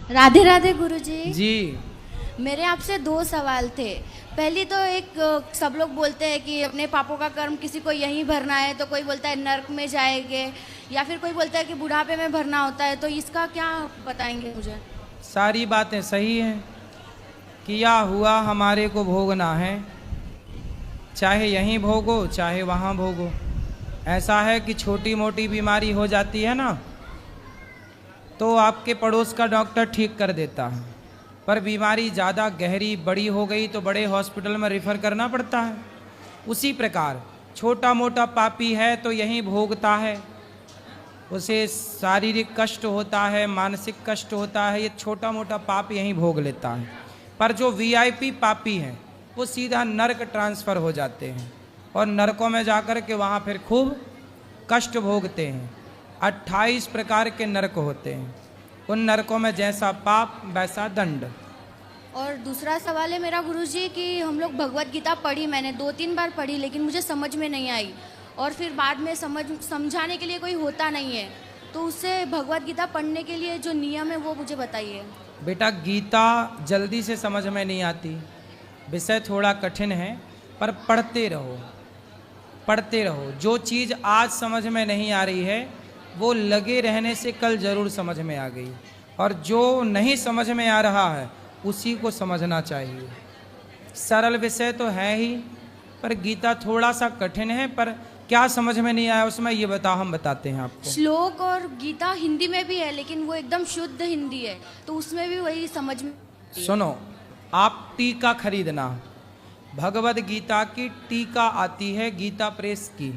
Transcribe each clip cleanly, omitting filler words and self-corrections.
राधे राधे गुरुजी। जी। मेरे आपसे दो सवाल थे। पहली तो सब लोग बोलते हैं कि अपने पापों का कर्म किसी को यहीं भरना है, तो कोई बोलता है नर्क में जाएंगे, या फिर कोई बोलता है कि बुढ़ापे में भरना होता है। तो इसका क्या बताएंगे मुझे? सारी बातें सही हैं। किया हुआ हमारे को भोगना है, चाहे यहीं भोगो चाहे वहाँ भोगो। ऐसा है कि छोटी मोटी बीमारी हो जाती है ना, तो आपके पड़ोस का डॉक्टर ठीक कर देता है, पर बीमारी ज़्यादा गहरी बड़ी हो गई तो बड़े हॉस्पिटल में रेफर करना पड़ता है। उसी प्रकार छोटा मोटा पापी है तो यहीं भोगता है, उसे शारीरिक कष्ट होता है, मानसिक कष्ट होता है, ये छोटा मोटा पाप यहीं भोग लेता है। पर जो वीआईपी पापी हैं वो सीधा नरक ट्रांसफ़र हो जाते हैं और नरकों में जाकर के वहाँ फिर खूब कष्ट भोगते हैं। 28 प्रकार के नरक होते हैं, उन नरकों में जैसा पाप वैसा दंड। और दूसरा सवाल है मेरा गुरुजी कि हम लोग भगवत गीता पढ़ी, मैंने 2-3 बार पढ़ी, लेकिन मुझे समझ में नहीं आई, और फिर बाद में समझाने के लिए कोई होता नहीं है। तो उससे भगवत गीता पढ़ने के लिए जो नियम है वो मुझे बताइए। बेटा, गीता जल्दी से समझ में नहीं आती, विषय थोड़ा कठिन है, पर पढ़ते रहो पढ़ते रहो। जो चीज़ आज समझ में नहीं आ रही है वो लगे रहने से कल जरूर समझ में आ गई, और जो नहीं समझ में आ रहा है उसी को समझना चाहिए। सरल विषय तो है ही, पर गीता थोड़ा सा कठिन है। पर क्या समझ में नहीं आया उसमें, ये बताओ, हम बताते हैं आपको। श्लोक और गीता हिंदी में भी है, लेकिन वो एकदम शुद्ध हिंदी है, तो उसमें भी वही समझ में। सुनो, आप टीका खरीदना, भगवद गीता की टीका आती है गीता प्रेस की,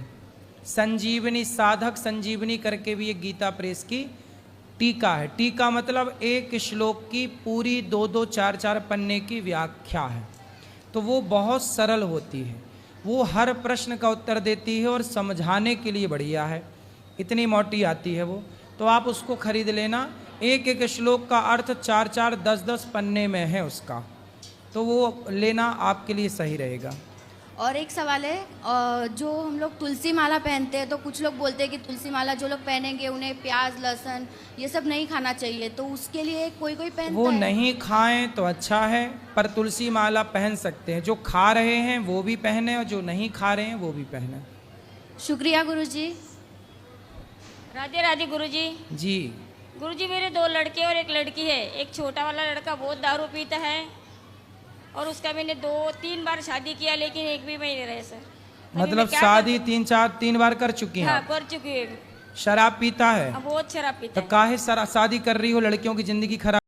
संजीवनी साधक संजीवनी करके भी एक गीता प्रेस की टीका है। टीका मतलब एक श्लोक की पूरी 2-2, 4-4 पन्ने की व्याख्या है। तो वो बहुत सरल होती है, वो हर प्रश्न का उत्तर देती है और समझाने के लिए बढ़िया है। इतनी मोटी आती है वो, तो आप उसको खरीद लेना। एक एक श्लोक का अर्थ 4-4, 10-10 पन्ने में है उसका, तो वो लेना आपके लिए सही रहेगा। और एक सवाल है, जो हम लोग तुलसी माला पहनते हैं, तो कुछ लोग बोलते हैं कि तुलसी माला जो लोग पहनेंगे उन्हें प्याज लहसुन ये सब नहीं खाना चाहिए, तो उसके लिए कोई कोई पहनता वो है। नहीं खाएं तो अच्छा है, पर तुलसी माला पहन सकते हैं। जो खा रहे हैं वो भी पहने और जो नहीं खा रहे हैं वो भी पहने। शुक्रिया गुरुजी। राधे राधे गुरुजी। जी। गुरुजी, मेरे 2 लड़के और 1 लड़की है। एक छोटा वाला लड़का बहुत दारू पीता है, और उसका मैंने 2-3 बार शादी किया, लेकिन एक भी नहीं रहे सर। मतलब शादी 3 बार कर चुकी हैं? हाँ, कर चुकी है। शराब पीता है? बहुत शराब पीता तो है। काहे शादी कर रही हो, लड़कियों की जिंदगी खराब